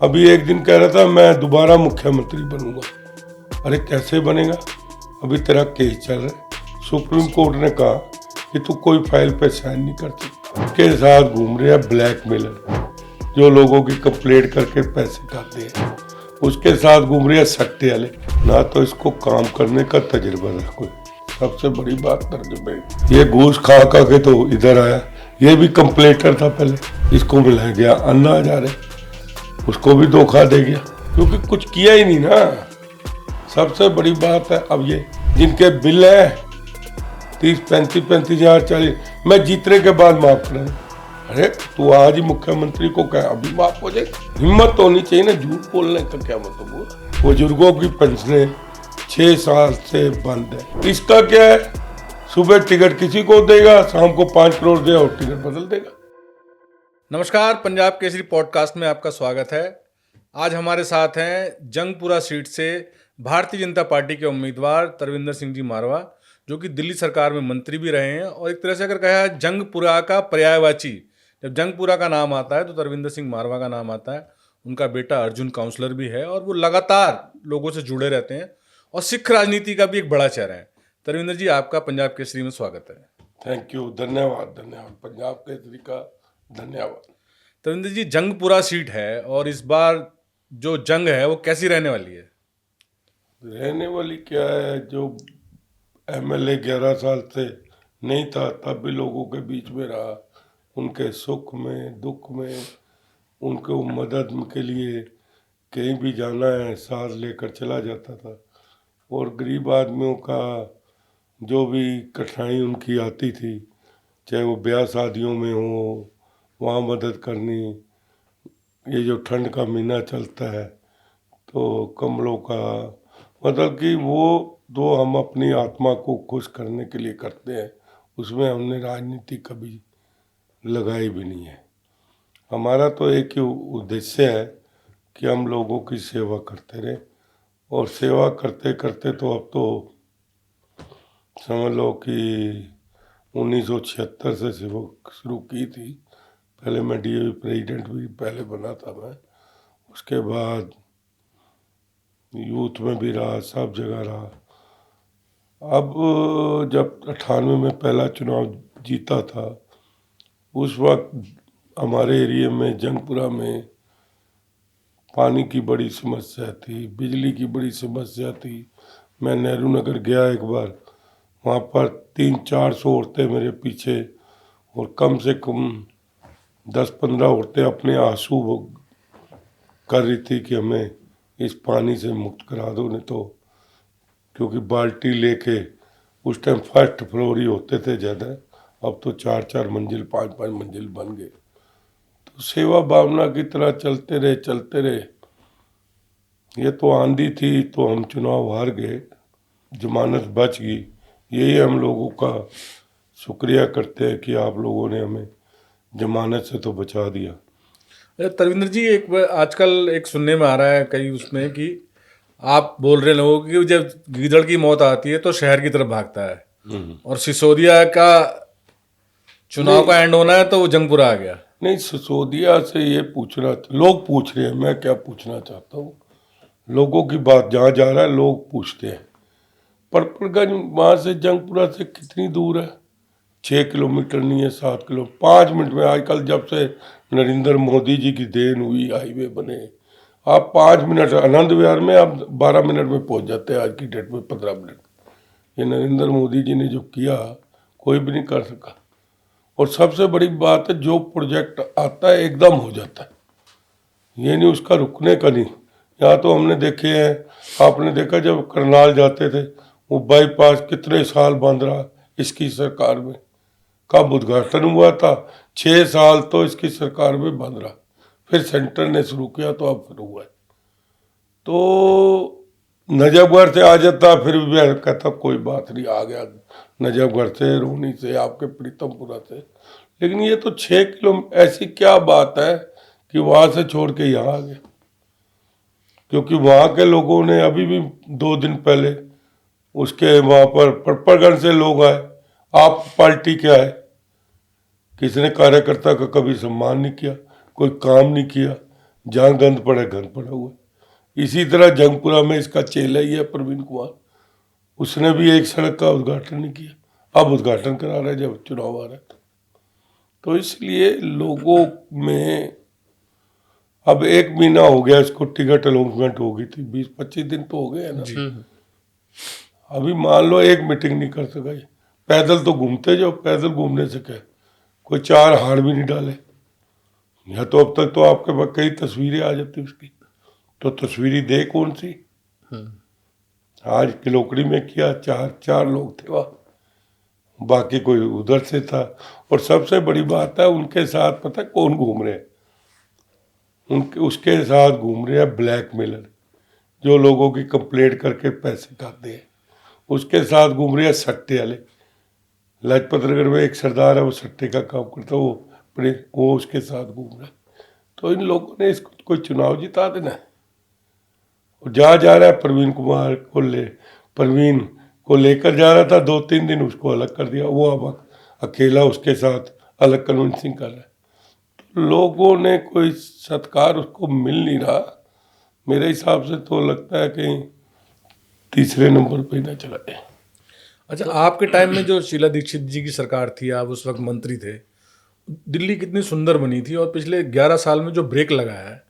अभी एक दिन कह रहा था मैं दोबारा मुख्यमंत्री बनूंगा। अरे कैसे बनेगा, अभी तेरा केस चल रहा है। सुप्रीम कोर्ट ने कहा कि तू कोई फाइल पे साइन नहीं कर सकता। के साथ घूम रहे हैं ब्लैकमेलर, जो लोगों की कंप्लेंट करके पैसे खाते हैं, उसके साथ घूम रहे हैं सट्टे वाले। ना तो इसको काम करने का तजुर्बा है कोई। सबसे बड़ी बात तर्जुबे, ये घूस खा के तो इधर आया। ये भी कंप्लेंटर था पहले, इसको मिला गया अन्ना हजारे, उसको भी धोखा दे गया क्योंकि कुछ किया ही नहीं ना। सबसे बड़ी बात है अब ये जिनके बिल है 30-35 हजार 40, मैं जीतने के बाद माफ कर। अरे तू आज ही मुख्यमंत्री को कह अभी माफ हो जाए। हिम्मत तो होनी चाहिए ना झूठ बोलने का। क्या मतलब बुजुर्गों की पेंशनें 6 साल से बंद है, इसका क्या है? सुबह टिकट किसी को देगा, शाम को 5 करोड़ देगा और टिकट बदल देगा। नमस्कार, पंजाब केसरी पॉडकास्ट में आपका स्वागत है। आज हमारे साथ हैं जंगपुरा सीट से भारतीय जनता पार्टी के उम्मीदवार तरविंदर सिंह जी मारवा, जो कि दिल्ली सरकार में मंत्री भी रहे हैं और एक तरह से अगर कहा है जंगपुरा का पर्यायवाची। जब जंगपुरा का नाम आता है तो तरविंदर सिंह मारवा का नाम आता है। उनका बेटा अर्जुन काउंसलर भी है और वो लगातार लोगों से जुड़े रहते हैं और सिख राजनीति का भी एक बड़ा चेहरा है। तरविंदर जी, आपका पंजाब केसरी में स्वागत है। थैंक यू, धन्यवाद पंजाब केसरी का धन्यवाद। तरविंदर जी, जंगपुरा सीट है और इस बार जो जंग है वो कैसी रहने वाली है? रहने वाली क्या है, जो एमएलए 11 साल से नहीं था तब भी लोगों के बीच में रहा, उनके सुख में दुख में उनको मदद के लिए कहीं भी जाना है साथ लेकर चला जाता था। और गरीब आदमियों का जो भी कठिनाई उनकी आती थी, चाहे वो ब्याह शादियों में हो, वहाँ मदद करनी। ये जो ठंड का महीना चलता है तो कमलों का मतलब कि वो जो हम अपनी आत्मा को खुश करने के लिए करते हैं, उसमें हमने राजनीति कभी लगाई भी नहीं है। हमारा तो एक ही उद्देश्य है कि हम लोगों की सेवा करते रहें। और सेवा करते करते तो अब तो समझ लो कि 1976 से सेवा शुरू की थी। पहले मैं डीएवी प्रेसिडेंट भी पहले बना था मैं, उसके बाद यूथ में भी रहा, सब जगह रहा। अब जब 98 में पहला चुनाव जीता था, उस वक्त हमारे एरिया में जंगपुरा में पानी की बड़ी समस्या थी, बिजली की बड़ी समस्या थी। मैं नेहरू नगर गया एक बार, वहाँ पर 300-400 औरतें मेरे पीछे और कम से कम 10-15 औरतें अपने आंसू कर रही थी कि हमें इस पानी से मुक्त करा दो। नहीं तो क्योंकि बाल्टी लेके उस टाइम फर्स्ट फ्लोर ही होते थे ज़्यादा, अब तो 4-4 मंजिल 5-5 मंजिल बन गए। तो सेवा भावना की तरह चलते रहे। ये तो आंधी थी तो हम चुनाव हार गए, जमानत बच गई। यही हम लोगों का शुक्रिया करते हैं कि आप लोगों ने हमें जमानत से तो बचा दिया। तरविंदर जी, एक आजकल एक सुनने में आ रहा है कहीं उसमें कि आप बोल रहे लोगों की जब गीदड़ की मौत आती है तो शहर की तरफ भागता है और सिसोदिया का चुनाव का एंड होना है तो वो जंगपुरा आ गया। नहीं, सिसोदिया से ये पूछना, लोग पूछ रहे हैं, मैं क्या पूछना चाहता हूँ। लोगों की बात जहाँ जा रहा है लोग पूछते हैं। पर्पलगंज वहाँ से जंगपुरा से कितनी दूर है? 6 किलोमीटर नहीं है, 7 किलो 5 मिनट में। आजकल जब से नरेंद्र मोदी जी की देन हुई, हाईवे बने, आप 5 मिनट आनंद विहार में आप 12 मिनट में पहुंच जाते हैं। आज की डेट में 15 मिनट। ये नरेंद्र मोदी जी ने जो किया कोई भी नहीं कर सका। और सबसे बड़ी बात है, जो प्रोजेक्ट आता है एकदम हो जाता है, ये नहीं उसका रुकने का नहीं। यहाँ तो हमने देखे हैं, आपने देखा जब करनाल जाते थे वो बाईपास कितने साल बंद रहा इसकी सरकार में। कब उद्घाटन हुआ था? 6 साल तो इसकी सरकार में बंद रहा, फिर सेंटर ने शुरू किया तो अब फिर हुआ है। तो नजफगढ़ से आ जाता, फिर भी मैं कहता कोई बात नहीं, आ गया नजफगढ़ से, रोहनी से, आपके प्रीतमपुरा से। लेकिन ये तो 6 किलो, ऐसी क्या बात है कि वहाँ से छोड़ के यहाँ आ गया? क्योंकि वहाँ के लोगों ने अभी भी 2 दिन पहले उसके वहाँ पर पर्पलगंज से लोग आए, आप पार्टी के आए, किसी ने कार्यकर्ता का कभी सम्मान नहीं किया, कोई काम नहीं किया। जहाँ गंद पड़े गंद पड़ा हुआ है। इसी तरह जंगपुरा में इसका चेला ही है प्रवीण कुमार, उसने भी एक सड़क का उद्घाटन नहीं किया, अब उद्घाटन करा रहा है जब चुनाव आ रहा है। तो इसलिए लोगों में अब 1 महीना हो गया इसको टिकट अलॉटमेंट हो गई थी, 20-25 दिन तो हो गए हैं ना। अभी मान लो एक मीटिंग नहीं कर सका ये। पैदल तो घूमते जाओ, पैदल घूमने से क्या, कोई 4 हाड़ भी नहीं डाले। या तो अब तक तो आपके पास कई तस्वीरें आ जाती उसकी, तो तस्वीरें दे कौन सी। आज किलोकड़ी में किया, 4 लोग थे वहाँ, बाकी कोई उधर से था। और सबसे बड़ी बात है उनके साथ पता कौन घूम रहे हैं, उनके उसके साथ घूम रहे हैं ब्लैकमेलर, जो लोगों की कंप्लेंट करके पैसे खाते हैं। उसके साथ घूम रहे हैं सट्टे वाले। लाजपत नगर में एक सरदार है, वो सट्टे का काम करता है, वो उसके साथ घूम रहा है। तो इन लोगों ने इसको कोई चुनाव जिता देना है। और जा रहा है प्रवीण को लेकर जा रहा था, 2-3 दिन उसको अलग कर दिया, वो अब अकेला उसके साथ अलग कन्विंसिंग कर रहा है। तो लोगों ने कोई सत्कार उसको मिल नहीं रहा। मेरे हिसाब से तो लगता है कि तीसरे नंबर पे ही ना चला जाए। अच्छा, आपके टाइम में जो शीला दीक्षित जी की सरकार थी, आप उस वक्त मंत्री थे, दिल्ली कितनी सुंदर बनी थी, और पिछले 11 साल में जो ब्रेक लगाया है,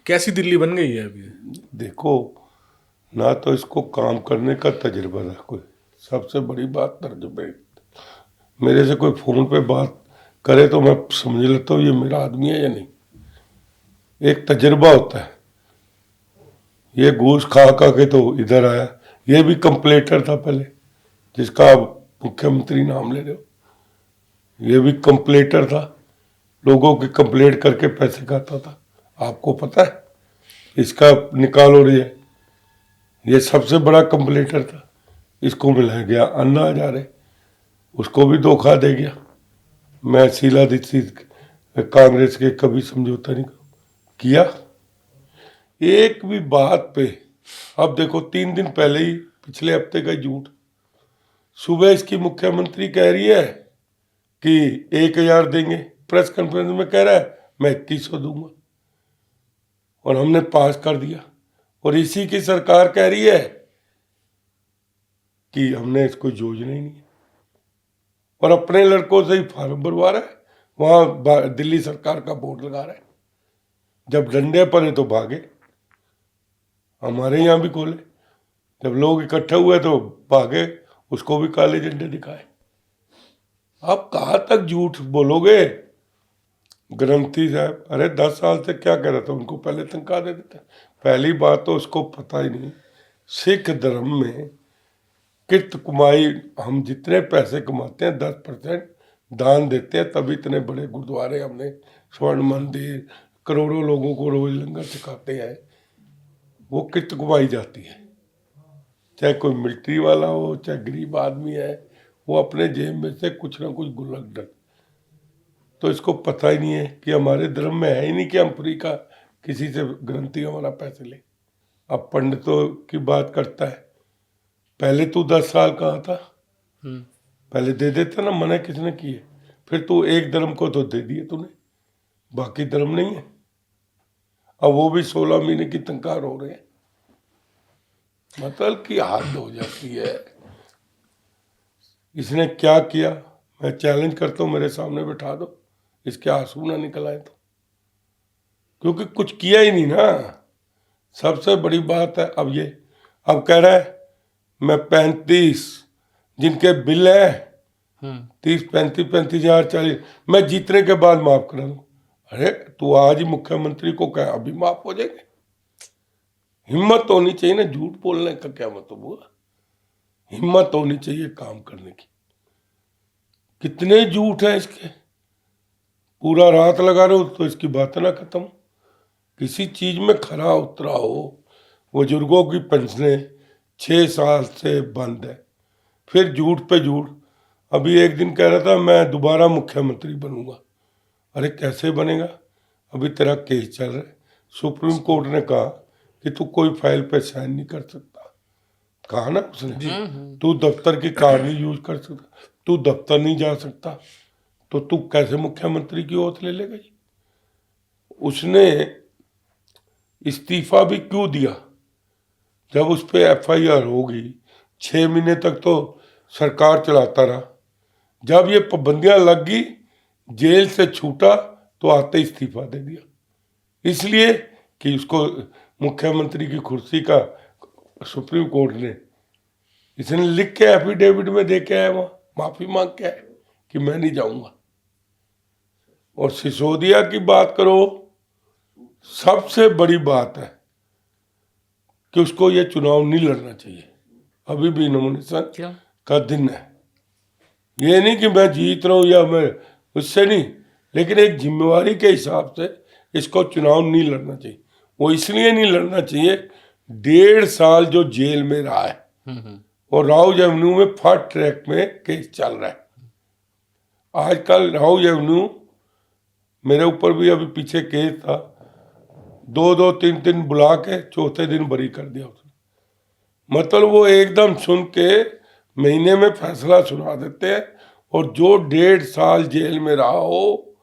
कैसी दिल्ली बन गई है अभी? देखो, ना तो इसको काम करने का तजुर्बा था कोई, सबसे बड़ी बात तजुर्बे। मेरे से कोई फोन पे बात करे तो मैं समझ लेता हूँ ये मेरा आदमी है या नहीं। एक तजुर्बा होता है। ये घूस खा के तो इधर आया, ये भी कंप्लेंटर था पहले, जिसका आप मुख्यमंत्री नाम ले रहे हो, ये भी कंप्लेंटर था, लोगों की कंप्लेंट करके पैसे खाता था। आपको पता है, इसका निकालो रही है, ये सबसे बड़ा कंप्लेंटर था। इसको मिला गया अन्ना हजारे, उसको भी धोखा दे गया। मैं शीला दीक्षित कांग्रेस के कभी समझौता नहीं किया एक भी बात पे। अब देखो 3 दिन पहले ही, पिछले हफ्ते का झूठ, सुबह इसकी मुख्यमंत्री कह रही है कि 1,000 देंगे, प्रेस कॉन्फ्रेंस में कह रहा है मैं 2100 दूंगा, और हमने पास कर दिया। और इसी की सरकार कह रही है कि हमने इसको योजना ही नहीं है, और अपने लड़कों से ही फार्म भरवा रहा है, वहां दिल्ली सरकार का बोर्ड लगा रहा है। जब डंडे पड़े तो भागे, हमारे यहाँ भी खोले, जब लोग इकट्ठे हुए तो भागे, उसको भी काले झंडे दिखाए। आप कहाँ तक झूठ बोलोगे? ग्रंथी साहब, अरे 10 साल से क्या कह रहा था, उनको पहले तनख्वाह दे देते। पहली बात तो उसको पता ही नहीं, सिख धर्म में किर्त कमाई, हम जितने पैसे कमाते हैं 10% दान देते हैं, तभी इतने बड़े गुरुद्वारे हमने, स्वर्ण मंदिर, करोड़ों लोगों को रोज लंगर सिखाते हैं, वो किर्त कमाई जाती है। चाहे कोई मिलिट्री वाला हो, चाहे गरीब आदमी है, वो अपने जेब में से कुछ ना कुछ गुल्लक डल। तो इसको पता ही नहीं है कि हमारे धर्म में है ही नहीं कि हम फ्री का किसी से ग्रंथी हमारा पैसे ले। अब पंडितों की बात करता है, पहले तू 10 साल कहाँ था, पहले दे देता ना, मना किसने किए? फिर तू एक धर्म को तो दे दिए तूने, बाकी धर्म नहीं है। अब वो भी 16 महीने की तनख्वाह हो रहे हैं, मतलब कि हद हो जाती है। इसने क्या किया, मैं चैलेंज करता हूँ, मेरे सामने बैठा दो, इसके आंसू ना निकल आए तो, क्योंकि कुछ किया ही नहीं ना। सबसे बड़ी बात है अब कह रहा है मैं 35 जिनके बिल है 30-35 हजार 40, मैं जीतने के बाद माफ करा दूं। अरे तू आज ही मुख्यमंत्री को कह, अभी माफ हो जाएंगे? हिम्मत होनी चाहिए ना, झूठ बोलने का क्या मतलब हुआ? हिम्मत होनी चाहिए काम करने की। कितने झूठ है इसके, पूरा रात लगा रहे हो तो इसकी बात ना खत्म। किसी चीज में खरा उतरा हो। बुजुर्गों की पेंशनें 6 साल से बंद है, फिर झूठ पे झूठ। अभी एक दिन कह रहा था मैं दोबारा मुख्यमंत्री बनूंगा। अरे कैसे बनेगा, अभी तेरा केस चल रहा है। सुप्रीम कोर्ट ने कहा कि तू कोई फाइल पे साइन नहीं कर सकता, कहा ना उसने। तू दफ्तर की कार्ड नहीं यूज कर सकता, तू दफ्तर नहीं जा सकता, तो तू कैसे मुख्यमंत्री की ओथ ले लेगा? उसने इस्तीफा भी क्यों दिया? जब उस पर FIR होगी, 6 महीने तक तो सरकार चलाता रहा। जब ये पाबंदियां लग गई, जेल से छूटा तो आते इस्तीफा दे दिया, इसलिए कि उसको मुख्यमंत्री की कुर्सी का सुप्रीम कोर्ट ने, इसने लिख के एफिडेविट में दे के आया, वहां माफी मांग के आया कि मैं नहीं जाऊंगा। और सिसोदिया की बात करो, सबसे बड़ी बात है कि उसको ये चुनाव नहीं लड़ना चाहिए। अभी भी नॉमिनेशन क्यों? का दिन है। ये नहीं कि मैं जीत रहा हूं या मैं, उससे नहीं, लेकिन एक जिम्मेवारी के हिसाब से इसको चुनाव नहीं लड़ना चाहिए। वो इसलिए नहीं लड़ना चाहिए, 1.5 साल जो जेल में रहा है और राउज एवेन्यू में फास्ट ट्रैक में केस चल रहा है। आजकल राउज एवेन्यू, मेरे ऊपर भी अभी पीछे केस था, 2-2, 3-3 बुला के चौथे दिन बरी कर दिया उसने। मतलब वो एकदम सुन के महीने में फैसला सुना देते हैं। और जो 1.5 साल जेल में रहा हो,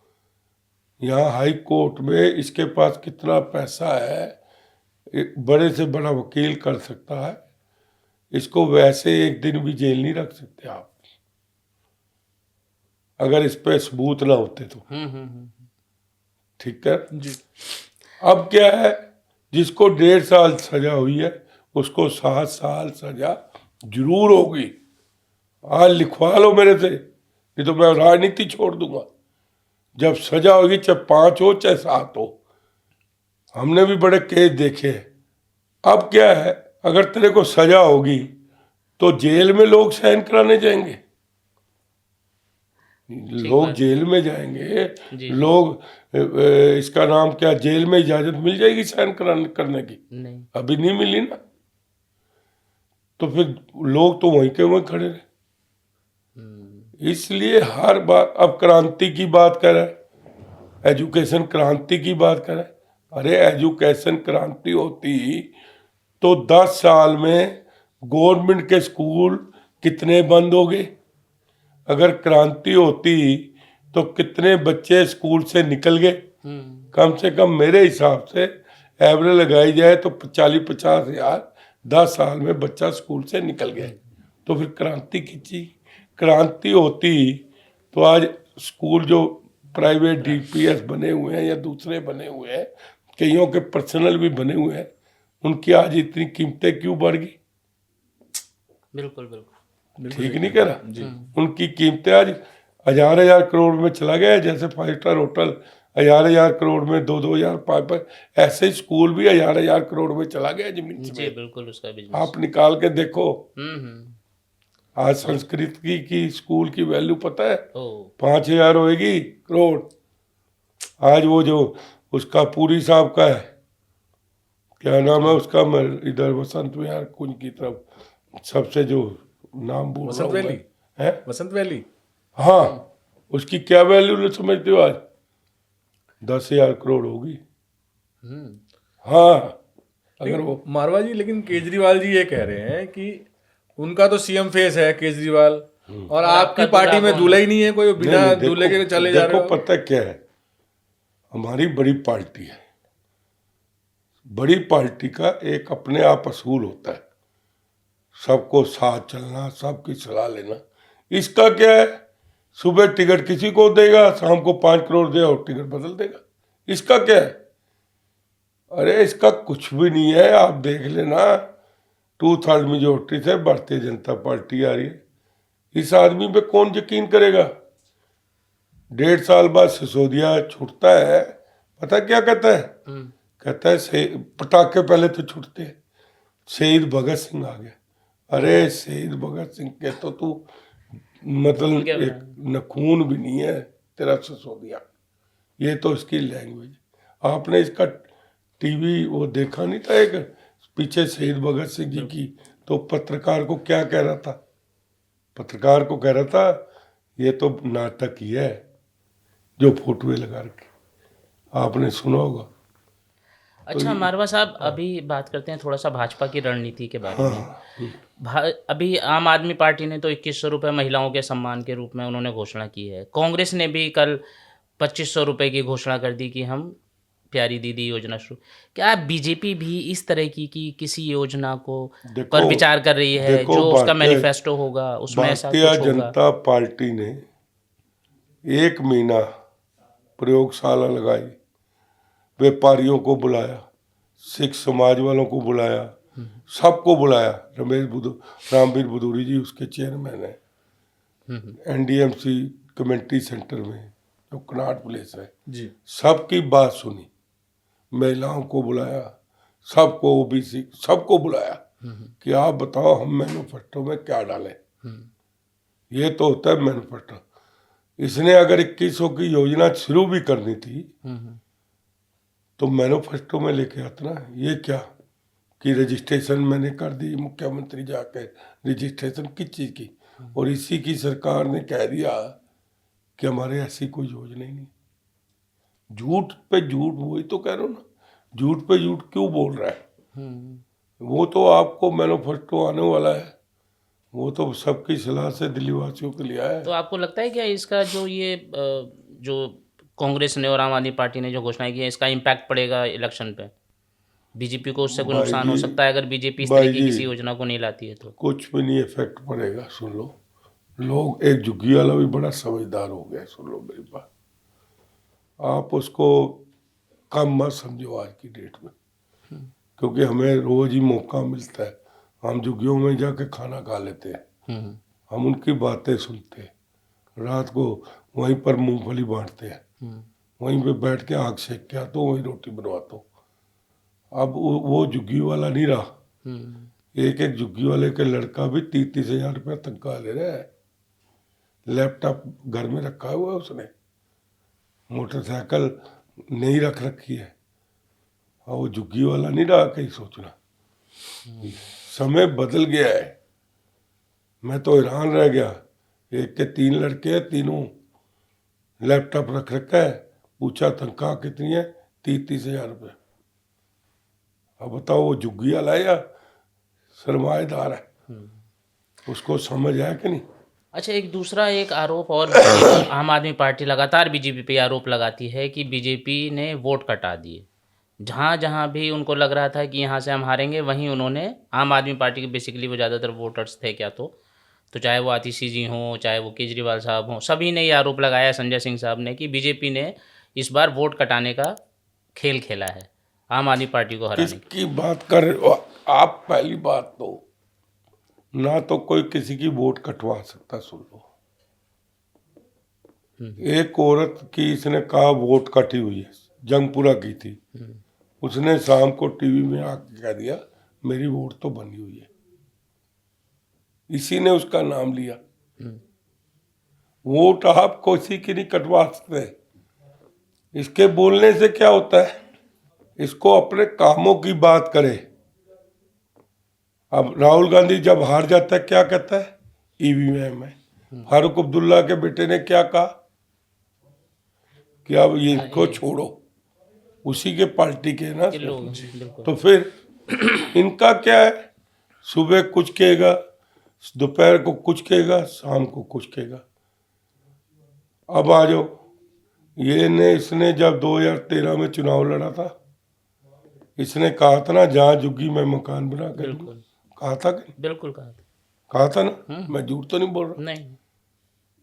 यहाँ हाई कोर्ट में इसके पास कितना पैसा है, एक बड़े से बड़ा वकील कर सकता है, इसको वैसे एक दिन भी जेल नहीं रख सकते आप, अगर इस पे सबूत ना होते तो। ठीक है जी। अब क्या है, जिसको 1.5 साल सजा हुई है उसको 7 साल सजा जरूर होगी। आज लिखवा लो मेरे से, नहीं तो मैं राजनीति छोड़ दूंगा। जब सजा होगी, चाहे 5 हो चाहे 7 हो, हमने भी बड़े केस देखे हैं। अब क्या है, अगर तेरे को सजा होगी तो जेल में लोग साइन कराने जाएंगे, लोग जेल में जाएंगे, जी। लोग इसका नाम क्या, जेल में इजाजत मिल जाएगी साइन करने की? नहीं। अभी नहीं मिली ना, तो फिर लोग तो वहीं के वहीं खड़े रहे। इसलिए हर बात, अब क्रांति की बात कर रहा है, एजुकेशन क्रांति की बात कर रहा है। अरे एजुकेशन क्रांति होती तो 10 साल में गवर्नमेंट के स्कूल कितने बंद हो गए? अगर क्रांति होती तो कितने बच्चे स्कूल से निकल गए? कम से कम मेरे हिसाब से एवरेज लगाई जाए तो 40-50 हजार 10 साल में बच्चा स्कूल से निकल गया। तो फिर क्रांति खींची। क्रांति होती तो आज स्कूल जो प्राइवेट DPS बने हुए हैं या दूसरे बने हुए हैं, कईयों के पर्सनल भी बने हुए हैं, उनकी आज इतनी कीमतें क्यों बढ़ गई? बिल्कुल बिल्कुल। ठीक नहीं कह रहा? उनकी कीमतें आज 1000 करोड़ में चला गया। जैसे 5 स्टार होटल 1000 करोड़ में, 2-2000, 5, ऐसे स्कूल भी 1000 करोड़ में चला गया जमीन जी से। बिल्कुल, उसका बिजनेस आप निकाल के देखो। हम्म। आज संस्कृत की स्कूल की वैल्यू पता है? ओ 5000 होएगी करोड़। आज वो जो उसका पूरी साहब का है, क्या नाम है उसका, मैं इधर वसंत विहार कुंज की तरफ, सबसे जो नाम बोल रहा वसंत हूँ वैली? मैं, है वसंत वैली? हाँ, उसकी क्या वैल्यू समझते हो? आज 10,000 करोड़ होगी। हाँ, अगर वो मारवा जी, लेकिन केजरीवाल जी ये कह रहे हैं कि उनका तो CM फेस है केजरीवाल, और आपकी पार्टी में दूल्हा ही नहीं है कोई, बिना नहीं, दूल्हे के चले जा रहे देखो हो। पता क्या है, हमारी बड़ी पार्टी है, बड़ी पार्टी का एक अपने आप असूल होता है, सबको साथ चलना, सबकी सलाह लेना। इसका क्या है, सुबह टिकट किसी को देगा, शाम को 5 करोड़ देगा और टिकट बदल देगा। इसका क्या है? अरे इसका कुछ भी नहीं है। आप देख लेना, 2/3 मेजोरिटी से भारतीय जनता पार्टी आ रही है। इस आदमी पे कौन यकीन करेगा? 1.5 साल बाद सिसोदिया छूटता है, पता क्या कहता है? कहता है पटाखे पहले तो छूटते हैं, शहीद भगत सिंह आ गया। अरे शहीद भगत सिंह के तो तू मतलब एक नखून भी नहीं है तेरा सिसोदिया। ये तो इसकी लैंग्वेज। आपने इसका टीवी वो देखा नहीं था, एक पीछे शहीद भगत सिंह जी की, तो पत्रकार को क्या कह रहा था? पत्रकार को कह रहा था ये तो नाटक ही है जो फोटोए लगा रखे, आपने सुना होगा। अच्छा मारवा साहब, अभी बात करते हैं थोड़ा सा भाजपा की रणनीति के बारे में। अभी आम आदमी पार्टी ने तो 2100 रुपये महिलाओं के सम्मान के रूप में उन्होंने घोषणा की है। कांग्रेस ने भी कल 2500 रुपये की घोषणा कर दी कि हम प्यारी दीदी योजना शुरू, क्या बीजेपी भी इस तरह की किसी योजना को देखो पर विचार कर रही है, देखो जो उसका भारतीय मैनिफेस्टो होगा उसमें ऐसा भारतीय कुछ होगा? जनता पार्टी ने 1 महीना प्रयोगशाला लगाई, व्यापारियों को बुलाया, सिख समाज वालों को बुलाया, सबको बुलाया। रामवीर भदौरी जी उसके चेयरमैन है, एनडीएमसी कमेटी सेंटर में जो कनाट प्लेस है, जी सबकी बात सुनी, महिलाओं को बुलाया, सबको, ओबीसी सबको बुलाया कि आप बताओ हम मैनिफेस्टो में क्या डालें। ये तो होता है मैनिफेस्टो। इसने अगर 2100 की योजना शुरू भी करनी थी तो मैनिफेस्टो में लेके आता ना। ये क्या कि रजिस्ट्रेशन मैंने कर दी, मुख्यमंत्री जाके रजिस्ट्रेशन किस चीज़ की, और इसी की सरकार ने कह दिया कि हमारे ऐसी कोई योजना ही नहीं। झूठ पे झूठ, वही तो कह रहा हूँ ना, झूठ पे झूठ क्यों बोल रहा है। वो तो आपको मैनिफेस्टो आने वाला है, वो तो सबकी सलाह से दिल्ली वासियों के लिए आया तो है। आपको लगता है क्या इसका जो ये जो कांग्रेस ने और आम आदमी पार्टी ने जो घोषणाएं की है, इसका इम्पैक्ट पड़ेगा इलेक्शन पे? बीजेपी को उससे कोई भाई नुकसान हो जी, सकता है अगर बीजेपी इस तरह भाई की जी, किसी योजना को नहीं लाती है तो? कुछ भी नहीं इफेक्ट पड़ेगा। सुन लो, लोग, एक झुग्गी वाला भी बड़ा समझदार हो गया। सुन लो मेरी बात, आप उसको कम मत समझो आज की डेट में, क्योंकि हमें रोज ही मौका मिलता है। हम झुग्गियों में जाके खाना खा लेते हैं, हम उनकी बातें सुनते हैं, रात को वहीं पर मूंगफली बांटते हैं, वहीं पे बैठ के आग सेक के आता हूँ, वहीं रोटी बनवाता हूँ। अब वो झुग्गी वाला नहीं रहा। एक एक झुग्गी वाले के लड़का भी 30-30 हजार रुपया तनख्वाह ले रहा है। लैपटॉप घर में रखा हुआ है उसने, मोटरसाइकिल नहीं रख रखी है, और वो झुग्गी वाला नहीं रहा कहीं सोचना। समय बदल गया है। मैं तो हैरान रह गया, एक के 3 लड़के हैं, तीनों लैपटॉप रख रखा है। पूछा तनख्वाह कितनी है, 30-30 हजार रुपये। अब बताओ वो झुग्गी वाला है या सरमाएदार है, उसको समझ आया कि नहीं। अच्छा, एक दूसरा एक आरोप और आम आदमी पार्टी लगातार बीजेपी पे आरोप लगाती है कि बीजेपी ने वोट कटा दिए। जहाँ जहाँ भी उनको लग रहा था कि यहाँ से हम हारेंगे, वहीं उन्होंने, आम आदमी पार्टी के बेसिकली वो ज़्यादातर वोटर्स थे क्या, तो चाहे वो आतिशी जी हों, चाहे वो केजरीवाल साहब हों, सभी ने ये आरोप लगाया, संजय सिंह साहब ने, कि बीजेपी ने इस बार वोट कटाने का खेल खेला है आम आदमी पार्टी को हराने की। किसकी बात कर रहे हो आप? पहली बात तो ना तो कोई किसी की वोट कटवा सकता। सुन लो, एक औरत की इसने कहा वोट कटी हुई है, जंगपुरा की थी, उसने शाम को टीवी में आके कह दिया मेरी वोट तो बनी हुई है। इसी ने उसका नाम लिया। वोट आप किसी की नहीं कटवा सकते। इसके बोलने से क्या होता है, इसको अपने कामों की बात करे। अब राहुल गांधी जब हार जाता है क्या कहता है, ईवीएम है। फारूक अब्दुल्ला के बेटे ने क्या कहा कि अब ये इनको छोड़ो, उसी के पार्टी के ना। बिल्कुल। तो फिर इनका क्या है, सुबह कुछ कहेगा, दोपहर को कुछ कहेगा, शाम को कुछ कहेगा। अब आ जाओ, इसने जब 2013 में चुनाव लड़ा था, इसने कहा था ना जहाँ झुग्गी में मकान बना कर दूंगा। कहा था कि बिल्कुल कहा था ना, मैं झूठ तो नहीं बोल रहा। नहीं।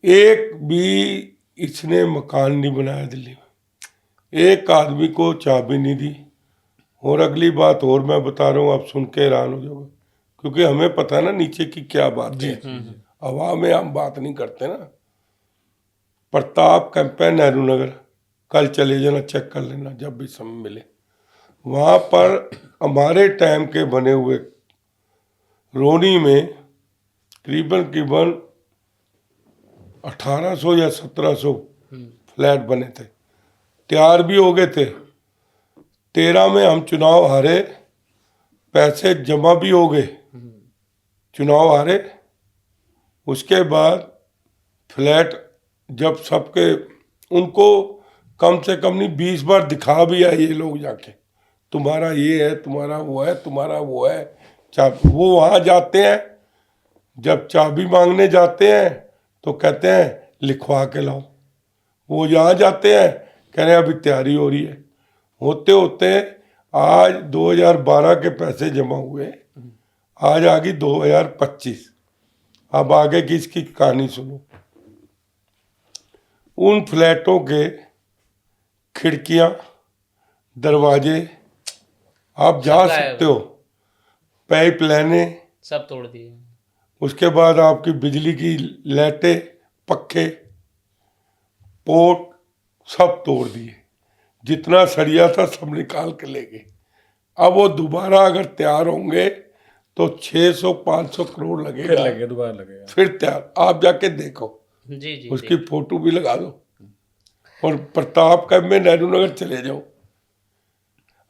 एक भी इसने मकान नहीं बनाया दिल्ली में, एक आदमी को चाबी नहीं दी। और अगली बात और मैं बता रहा हूँ, आप सुन के हैरान हो जाओगे, क्योंकि हमें पता है ना नीचे की क्या बात है। हवा में हम बात नहीं करते ना। प्रताप कैंपेन नेहरू नगर, कल चले जाना, चेक कर लेना जब भी समय मिले। वहाँ पर हमारे टाइम के बने हुए रोनी में करीबन 1800 या 1700 फ्लैट बने थे, तैयार भी हो गए थे। 13 में हम चुनाव हारे, पैसे जमा भी हो गए, चुनाव हारे। उसके बाद फ्लैट जब सबके, उनको कम से कम नहीं 20 बार दिखा भी आए ये लोग जाके, तुम्हारा ये है, तुम्हारा वो है, तुम्हारा वो है। वो वहाँ जाते हैं, जब चाबी मांगने जाते हैं तो कहते हैं लिखवा के लाओ। वो यहाँ जाते हैं, कह रहे हैं अभी तैयारी हो रही है। होते होते आज 2012 के पैसे जमा हुए, आज आ गई 2025। अब आगे की इसकी कहानी सुनो। उन फ्लैटों के खिड़कियां, दरवाजे आप जा सब गायब। सकते हो, पाइप लाइनें, सब तोड़ दिए। उसके बाद आपकी बिजली की लाइटें, पक्के, पोर्ट सब तोड़ दिए। जितना सरिया था सब निकाल के ले गए। अब वो दोबारा अगर तैयार होंगे तो 600-500 करोड़ फिर लगेगा, लगेगा, दोबारा लगेगा। फिर तैयार। आप जाके देखो, जी जी उसकी फोटो भी लगा दो, और प्रतापगढ़ में नेहरू नगर चले जाओ।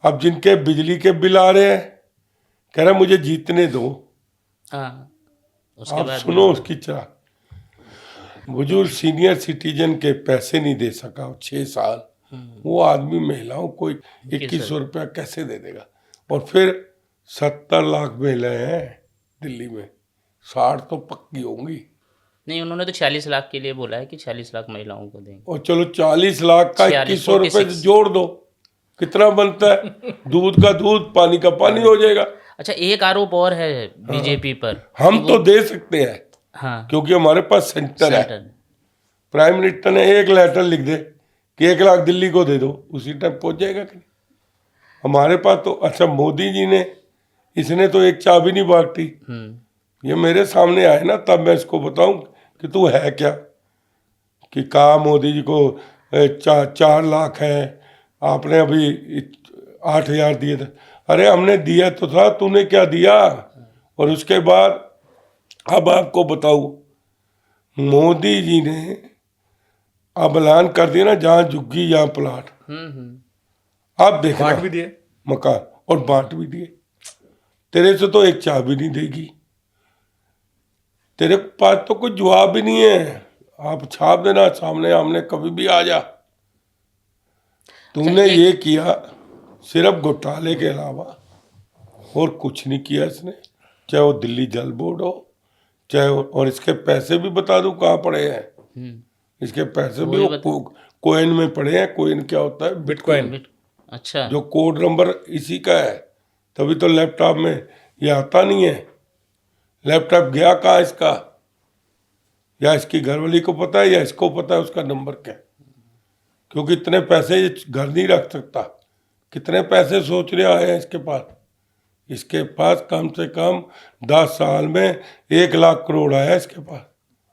अब जिनके बिजली के बिल आ रहे हैं, कह रहे मुझे जीतने दो। हाँ, उसके आप बाद सुनो उसकी चाह। बुजुर्ग सीनियर सिटीजन के पैसे नहीं दे सका 6 साल, वो आदमी महिलाओं को 2100 रुपया कैसे दे देगा? और फिर 70 लाख महिलाएं हैं दिल्ली में, 60 तो पक्की होंगी। नहीं, उन्होंने तो 46 लाख के लिए बोला है कि 46 लाख महिलाओं को देंगे। और चलो 40 लाख का 46, 2100 रुपये 46 जोड़ दो, कितना बनता है? दूध का दूध, पानी का पानी हो जाएगा। अच्छा, एक आरोप और है बीजेपी पर। हम तो दे सकते हैं हाँ, क्योंकि हमारे पास सेंटर है। सेंटर। प्राइम मिनिस्टर ने एक लेटर लिख दे कि 1 लाख दिल्ली को दे दो, उसी टाइम पहुंच जाएगा कि नहीं? हमारे पास तो, अच्छा मोदी जी ने, इसने तो एक चाबी नहीं बांटी। ये मेरे सामने आए ना, तब मैं इसको बताऊं कि तू है क्या। कि कहा मोदी जी को 4 लाख है, आपने अभी 8,000 दिए थे। अरे हमने दिया तो था, तूने क्या दिया? और उसके बाद अब आपको बताऊं, मोदी जी ने अब ऐलान कर दिया ना, जहाँ झुग्गी यहाँ प्लाट। अब देखना, बांट भी दिए। मकान और बांट भी दिए। तेरे से तो एक चाबी नहीं देगी, तेरे पास तो कोई जवाब ही नहीं है। आप छाप देना सामने आमने, कभी भी आ जा। तुमने ये किया सिर्फ घोटाले के अलावा और कुछ नहीं किया इसने। चाहे वो दिल्ली जल बोर्ड हो, चाहे और इसके पैसे भी बता दूं कहाँ पड़े हैं। इसके पैसे भी वो कोइन में पड़े हैं। कोइन क्या होता है? बिटकॉइन। अच्छा, जो कोड नंबर इसी का है, तभी तो लैपटॉप में ये आता नहीं है। लैपटॉप गया कहाँ इसका? या इसकी घरवाली को पता है या इसको पता है उसका नंबर क्या है? क्योंकि इतने पैसे ये घर नहीं रख सकता। कितने पैसे सोच रहे आए हैं इसके पास? इसके पास कम से कम 10 साल में 1 लाख करोड़ आया इसके पास।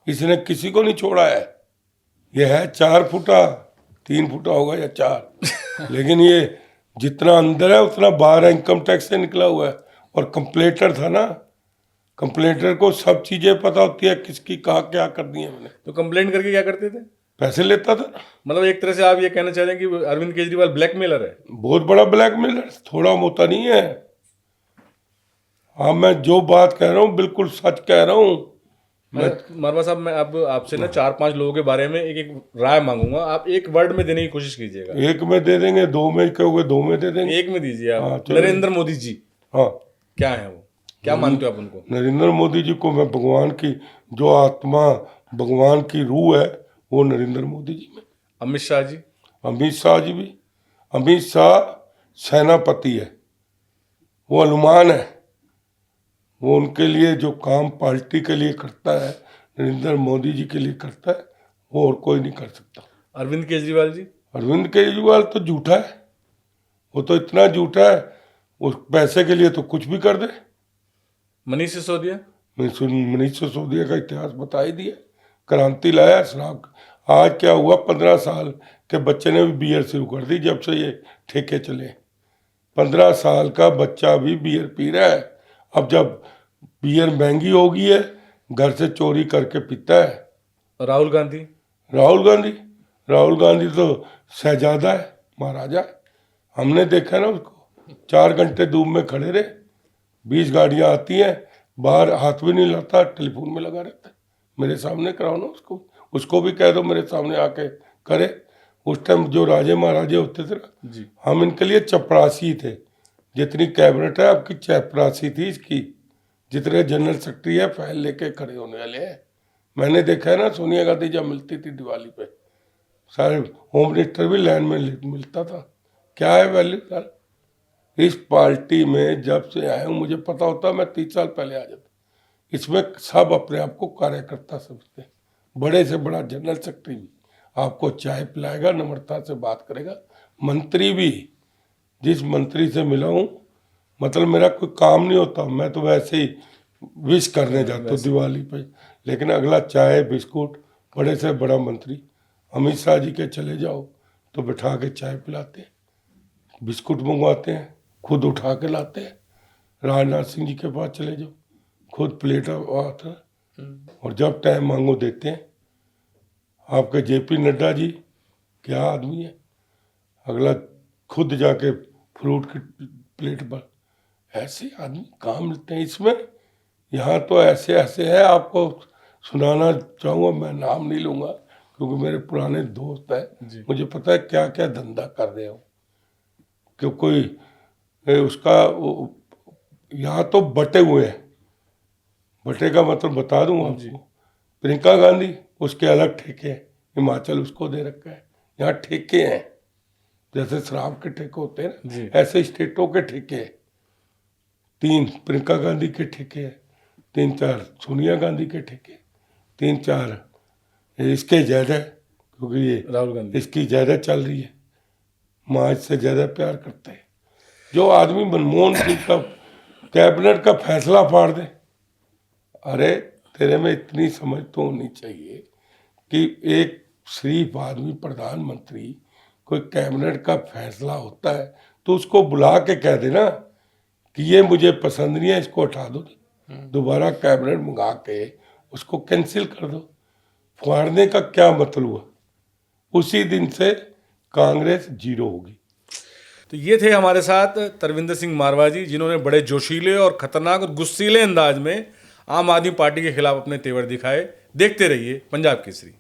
इसने किसी को नहीं छोड़ा है। यह है 4 फुटा, 3 फुटा होगा या 4 लेकिन ये जितना अंदर है उतना बाहर है। इनकम टैक्स से निकला हुआ है। और कंप्लेंटर था ना, कंप्लेंटर को सब चीजें पता होती है, किसकी कहाँ क्या करनी है। मैंने तो कंप्लेंट करके क्या करते थे? पैसे लेता था। मतलब एक तरह से आप ये कहना चाहते हैं कि अरविंद केजरीवाल ब्लैकमेलर है? बहुत बड़ा ब्लैकमेलर, थोड़ा मोटा नहीं है। हाँ, मैं जो बात कह रहा हूँ बिल्कुल सच कह रहा हूँ। मारवा साहब, मैं अब आपसे ना 4-5 लोगों के बारे में एक एक राय मांगूंगा। आप एक वर्ड में देने की कोशिश कीजिएगा। 1 में दे देंगे, 2 में कहोगे 2 में दे देंगे। 1 में दीजिए आप। हाँ, चलो। नरेंद्र मोदी जी हाँ, क्या है वो? क्या मानते हो आप उनको? नरेंद्र मोदी जी को मैं भगवान की, जो आत्मा भगवान की रूह है, वो नरेंद्र मोदी जी में। अमित शाह जी? अमित शाह जी भी। अमित शाह सेनापति है, वो हनुमान है। वो उनके लिए जो काम पार्टी के लिए करता है, नरेंद्र मोदी जी के लिए करता है, वो और कोई नहीं कर सकता। अरविंद केजरीवाल जी? अरविंद केजरीवाल तो झूठा है। वो तो इतना झूठा है, उस पैसे के लिए तो कुछ भी कर दे। मनीष सिसोदिया? मनीष सिसोदिया का इतिहास बता ही दिया। क्रांति लाया शराब। आज क्या हुआ, 15 साल के बच्चे ने भी बियर शुरू कर दी जब से ये ठेके चले। 15 साल का बच्चा भी बियर पी रहा है। अब जब बियर महंगी हो गई है, घर से चोरी करके पीता है। राहुल गांधी? राहुल गांधी तो शहजादा है, महाराजा है। हमने देखा ना उसको, 4 घंटे धूप में खड़े रहे। 20 गाड़ियां आती हैं, बाहर हाथ भी नहीं लाता, टेलीफोन में लगा रहता है। मेरे सामने कराओ ना उसको भी कह दो मेरे सामने आके करे। उस टाइम जो राजे महाराजे होते थे ना जी, हम इनके लिए चपरासी थे। जितनी कैबिनेट है आपकी, चपरासी थी इसकी। जितने जनरल सेक्रेटरी है, फाइल लेके खड़े होने वाले हैं। मैंने देखा है ना, सोनिया गांधी जब मिलती थी दिवाली पे, सारे होम मिनिस्टर भी लाइन में मिलता था। क्या है वैल्यू सर? इस पार्टी में जब से आया हूँ मुझे पता होता मैं 30 साल पहले आ जाता। इसमें सब अपने आप को कार्यकर्ता समझते हैं। बड़े से बड़ा जनरल सेक्रेटरी भी आपको चाय पिलाएगा, नम्रता से बात करेगा। मंत्री भी, जिस मंत्री से मिला हूँ, मतलब मेरा कोई काम नहीं होता, मैं तो वैसे ही विश करने जाता हूँ दिवाली पे, लेकिन अगला चाय बिस्कुट, बड़े से बड़ा मंत्री अमित शाह जी के चले जाओ तो बिठा के चाय पिलाते हैं, बिस्कुट मंगवाते हैं, खुद उठा के लाते हैं। राजनाथ सिंह जी के पास चले जाओ, खुद प्लेट आता है और जब टाइम मांगो देते हैं। आपके जेपी नड्डा जी क्या आदमी है, अगला खुद जाके फ्रूट की प्लेट पर, ऐसे आदमी काम मिलते हैं। इसमें यहाँ तो ऐसे ऐसे है, आपको सुनाना चाहूँगा, मैं नाम नहीं लूँगा क्योंकि मेरे पुराने दोस्त हैं, मुझे पता है क्या क्या धंधा कर रहे हो। कि कोई उसका यहाँ तो बटे हुए हैं, बटे का मतलब बता दूँ आपको। प्रियंका गांधी, उसके अलग ठेके हैं, हिमाचल उसको दे रखा है। यहाँ ठेके हैं, जैसे शराब के ठेके होते हैं ना, ऐसे स्टेटों के ठेके हैं। 3 प्रियंका गांधी के ठेके हैं, 3-4 सोनिया गांधी के ठेके, 3-4 इसके ज़्यादा, क्योंकि ये राहुल गांधी इसकी ज़्यादा चल रही है, माँ इससे ज़्यादा प्यार करते हैं। जो आदमी मनमोहन सिंह का कैबिनेट का फैसला फाड़ दे, अरे तेरे में इतनी समझ तो होनी चाहिए कि एक शरीफ आदमी प्रधानमंत्री कोई कैबिनेट का फैसला होता है तो उसको बुला के कह देना कि ये मुझे पसंद नहीं है, इसको हटा दो, दोबारा कैबिनेट मंगा के उसको कैंसिल कर दो। फाड़ने का क्या मतलब हुआ? उसी दिन से कांग्रेस 0 होगी। तो ये थे हमारे साथ तरविंदर सिंह मारवा जी, जिन्होंने बड़े जोशीले और खतरनाक और गुस्सीले अंदाज में आम आदमी पार्टी के खिलाफ अपने तेवर दिखाए। देखते रहिए पंजाब केसरी।